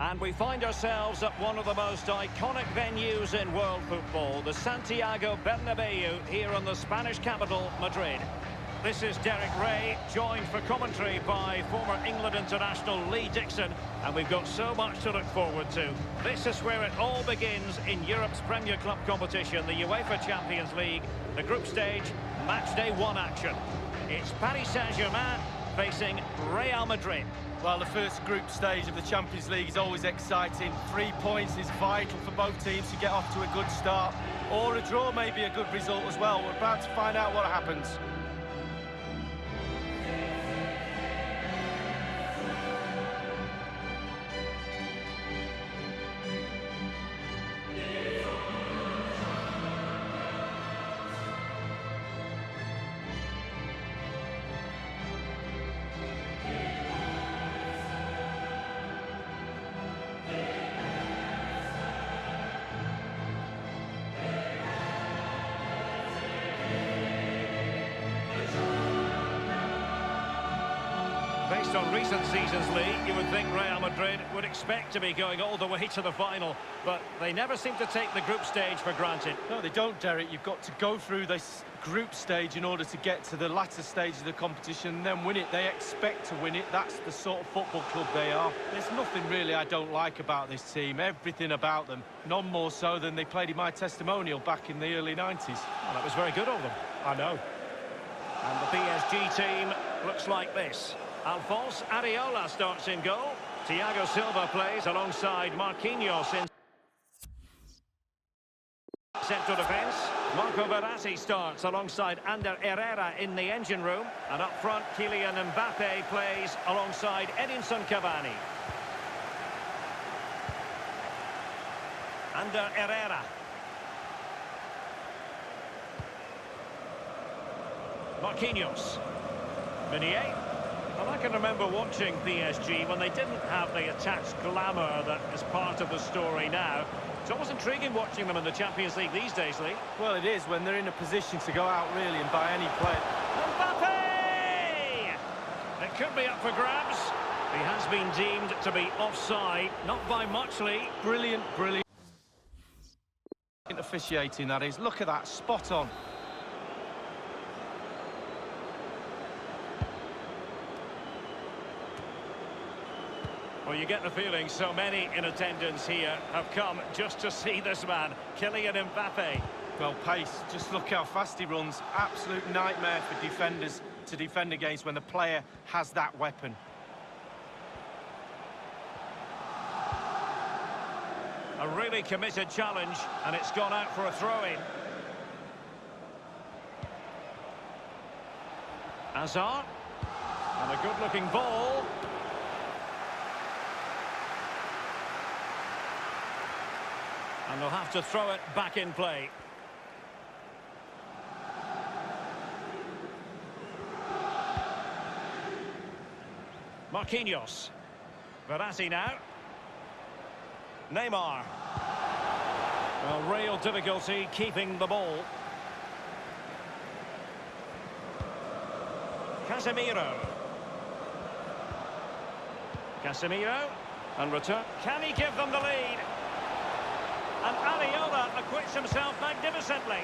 And we find ourselves at one of the most iconic venues in world football, the Santiago Bernabeu, here in the Spanish capital, Madrid. This is Derek Ray, joined for commentary by former England international Lee Dixon, and we've got so much to look forward to. This is where it all begins in Europe's Premier Club competition, the UEFA Champions League, the group stage, match day 1 action. It's Paris Saint-Germain facing Real Madrid. Well, the first group stage of the Champions League is always exciting. 3 points is vital for both teams to get off to a good start. Or a draw may be a good result as well. We're about to find out what happens. Based on recent seasons, Lee, you would think Real Madrid would expect to be going all the way to the final, but they never seem to take the group stage for granted. No, they don't, Derek. You've got to go through this group stage in order to get to the latter stage of the competition and then win it. They expect to win it. That's the sort of football club they are. There's nothing really I don't like about this team. Everything about them. None more so than they played in my testimonial back in the early 90s. Well, that was very good of them. I know. And the PSG team looks like this. Alphonse Areola starts in goal. Thiago Silva plays alongside Marquinhos in central defence. Marco Verratti starts alongside Ander Herrera in the engine room. And up front, Kylian Mbappe plays alongside Edinson Cavani. Ander Herrera. Marquinhos. Meunier. Well, I can remember watching PSG when they didn't have the attached glamour that is part of the story now. It's almost intriguing watching them in the Champions League these days, Lee. Well, it is when they're in a position to go out, really, and buy any player. Mbappe! It could be up for grabs. He has been deemed to be offside, not by much, Lee. Brilliant, brilliant officiating, that is. Look at that, spot on. Well, you get the feeling so many in attendance here have come just to see this man, Kylian Mbappe. Well, pace, just look how fast he runs. Absolute nightmare for defenders to defend against when the player has that weapon. A really committed challenge, and it's gone out for a throw-in. Hazard. And a good-looking ball. And they'll have to throw it back in play. Marquinhos. Verratti now. Neymar. Well, real difficulty keeping the ball. Casemiro. Casemiro. And return. Can he give them the lead? And Areola acquits himself magnificently.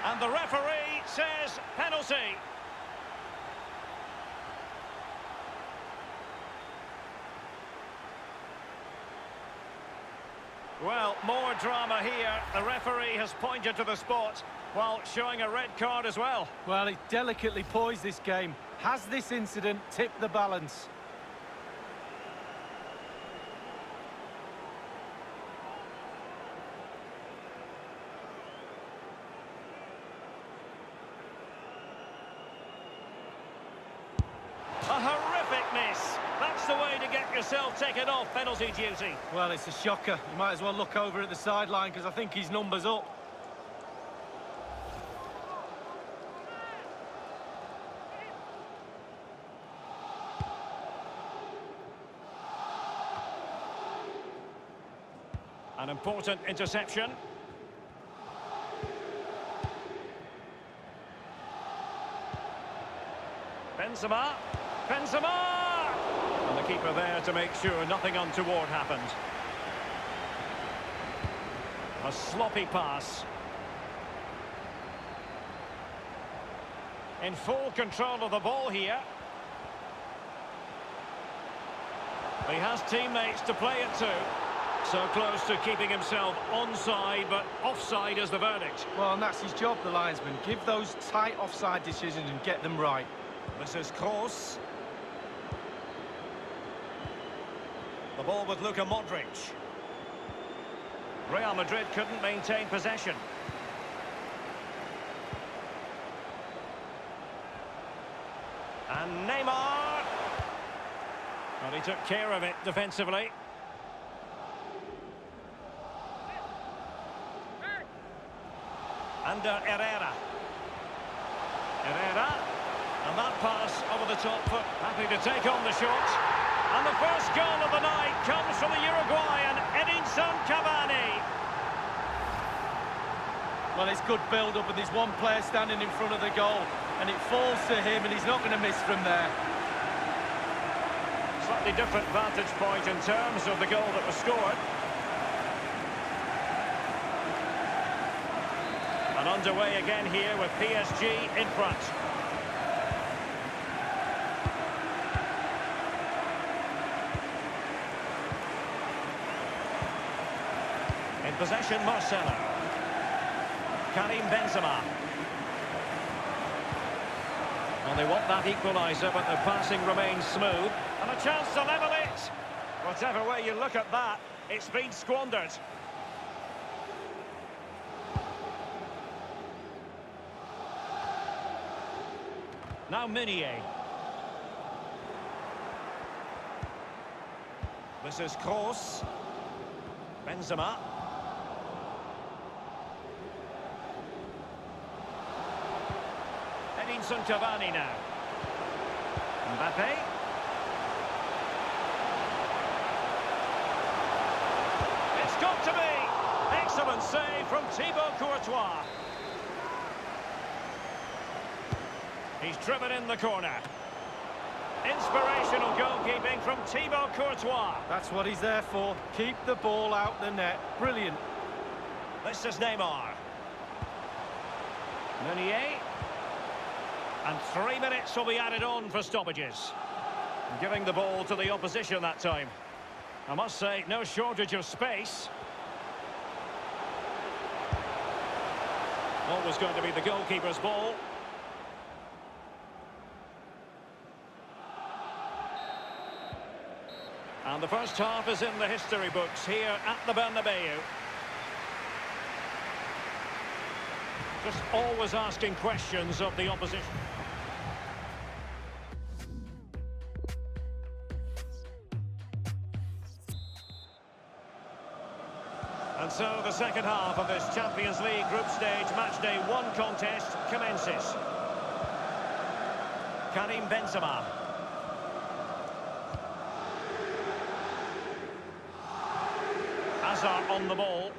And the referee says penalty. Well, more drama here. The referee has pointed to the spot while showing a red card as well. Well, he delicately poised this game. Has this incident tipped the balance? A horrific miss. That's the way to get yourself taken off penalty duty. Well, it's a shocker. You might as well look over at the sideline because I think his number's up. An important interception. Benzema. Benzema! And the keeper there to make sure nothing untoward happened. A sloppy pass. In full control of the ball here. He has teammates to play it to. So close to keeping himself onside, but offside is the verdict. Well, and that's his job, the linesman. Give those tight offside decisions and get them right. This is Kroos. The ball with Luka Modric. Real Madrid couldn't maintain possession. And Neymar. Well, he took care of it defensively. And Herrera. Herrera. And that pass over the top foot. Happy to take on the shot. And the first goal of the night comes from the Uruguayan, Edinson Cavani. Well, it's good build-up, and there's one player standing in front of the goal, and it falls to him, and he's not going to miss from there. Slightly different vantage point in terms of the goal that was scored. And underway again here with PSG in front. In possession, Marcelo. Karim Benzema. Well, they want that equaliser, but the passing remains smooth. And a chance to level it. Whatever way you look at that, it's been squandered. Now Meunier. This is Kroos. Benzema. Edinson Cavani now. Mbappe. It's got to be! Excellent save from Thibaut Courtois. He's driven in the corner. Inspirational goalkeeping from Thibaut Courtois. That's what he's there for. Keep the ball out the net. Brilliant. This is Neymar. Meunier. And 3 minutes will be added on for stoppages. Giving the ball to the opposition that time. I must say, no shortage of space. Always going to be the goalkeeper's ball. And the first half is in the history books here at the Bernabeu. Just always asking questions of the opposition. And so the second half of this Champions League group stage matchday 1 contest commences. Karim Benzema. Hazard on the ball.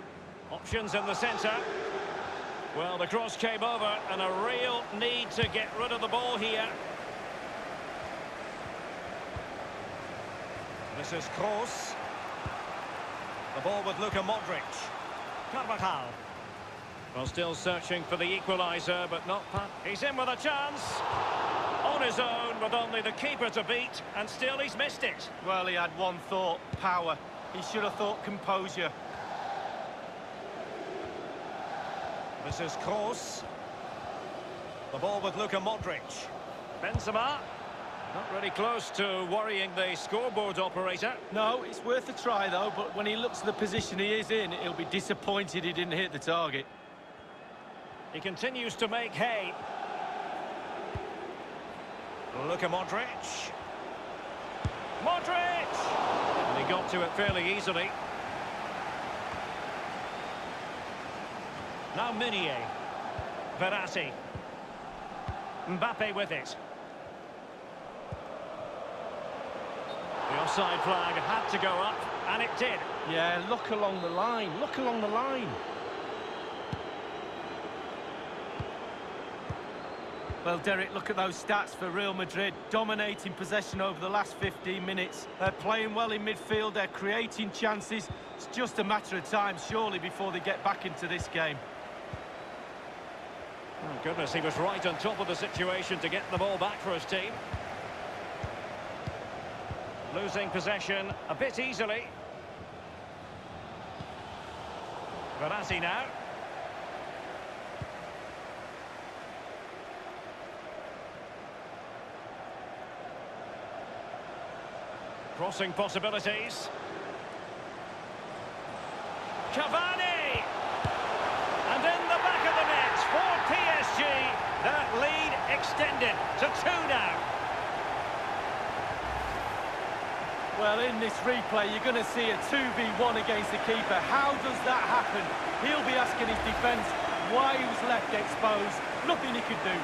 Options in the centre. Well, the cross came over and a real need to get rid of the ball here. This is Kroos. The ball with Luka Modric. Carvajal. Well, still searching for the equaliser, but not... He's in with a chance. On his own, with only the keeper to beat, and still he's missed it. Well, he had one thought, power. He should have thought composure. This is Kroos. The ball with Luka Modric. Benzema. Not really close to worrying the scoreboard operator. No, it's worth a try, though, but when he looks at the position he is in, he'll be disappointed he didn't hit the target. He continues to make hay. Luka Modric. Modric! And he got to it fairly easily. Now Meunier. Verratti. Mbappe with it. The offside flag had to go up, and it did. Yeah, look along the line. Look along the line. Well, Derek, look at those stats for Real Madrid. Dominating possession over the last 15 minutes. They're playing well in midfield, they're creating chances. It's just a matter of time, surely, before they get back into this game. Oh, goodness, he was right on top of the situation to get the ball back for his team. Losing possession a bit easily. Verratti now. Crossing possibilities. Cavani! And in the back of the net for PSG. That lead extended to 2 now. Well, in this replay, you're going to see a 2v1 against the keeper. How does that happen? He'll be asking his defence why he was left exposed. Nothing he could do.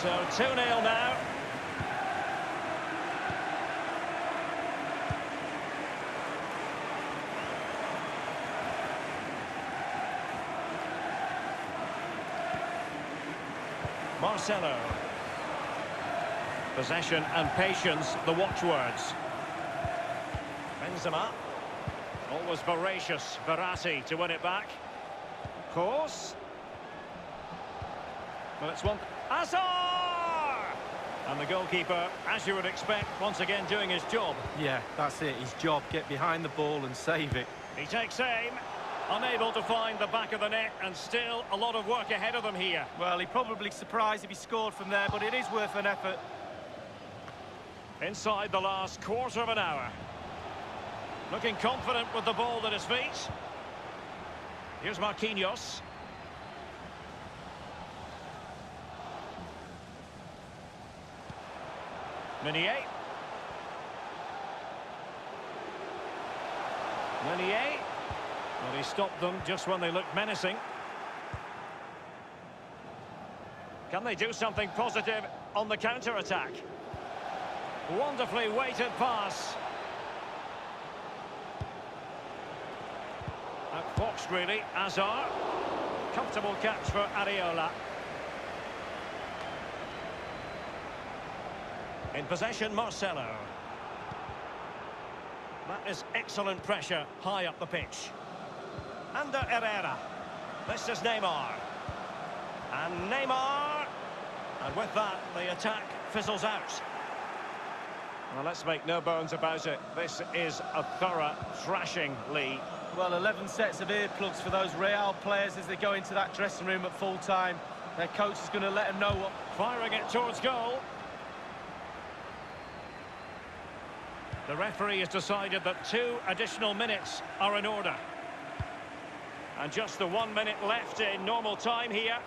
So 2-0 now. Marcelo. Possession and patience, the watchwords. Benzema. Always voracious, Verratti to win it back. Of course. Well, it's one... Hazard! And the goalkeeper, as you would expect, once again doing his job. Yeah, that's it, his job. Get behind the ball and save it. He takes aim. Unable to find the back of the net, and still a lot of work ahead of them here. Well, he'd probably be surprised if he scored from there, but it is worth an effort. Inside the last quarter of an hour. Looking confident with the ball at his feet. Here's Marquinhos. Meunier. Meunier. Well, he stopped them just when they looked menacing. Can they do something positive on the counter-attack? Wonderfully weighted pass. Outfoxed, really. Hazard. Comfortable catch for Areola. In possession, Marcelo. That is excellent pressure high up the pitch. Under Herrera. This is Neymar. And Neymar. And with that, the attack fizzles out. Well, let's make no bones about it. This is a thorough thrashing, Lee. Well, 11 sets of earplugs for those Real players as they go into that dressing room at full time. Their coach is going to let them know what... Firing it towards goal. The referee has decided that 2 additional minutes are in order. And just the 1 minute left in normal time here.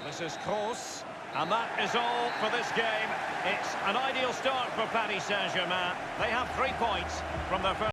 This is Kroos. And that is all for this game. It's an ideal start for Paris Saint-Germain. They have 3 points from their first...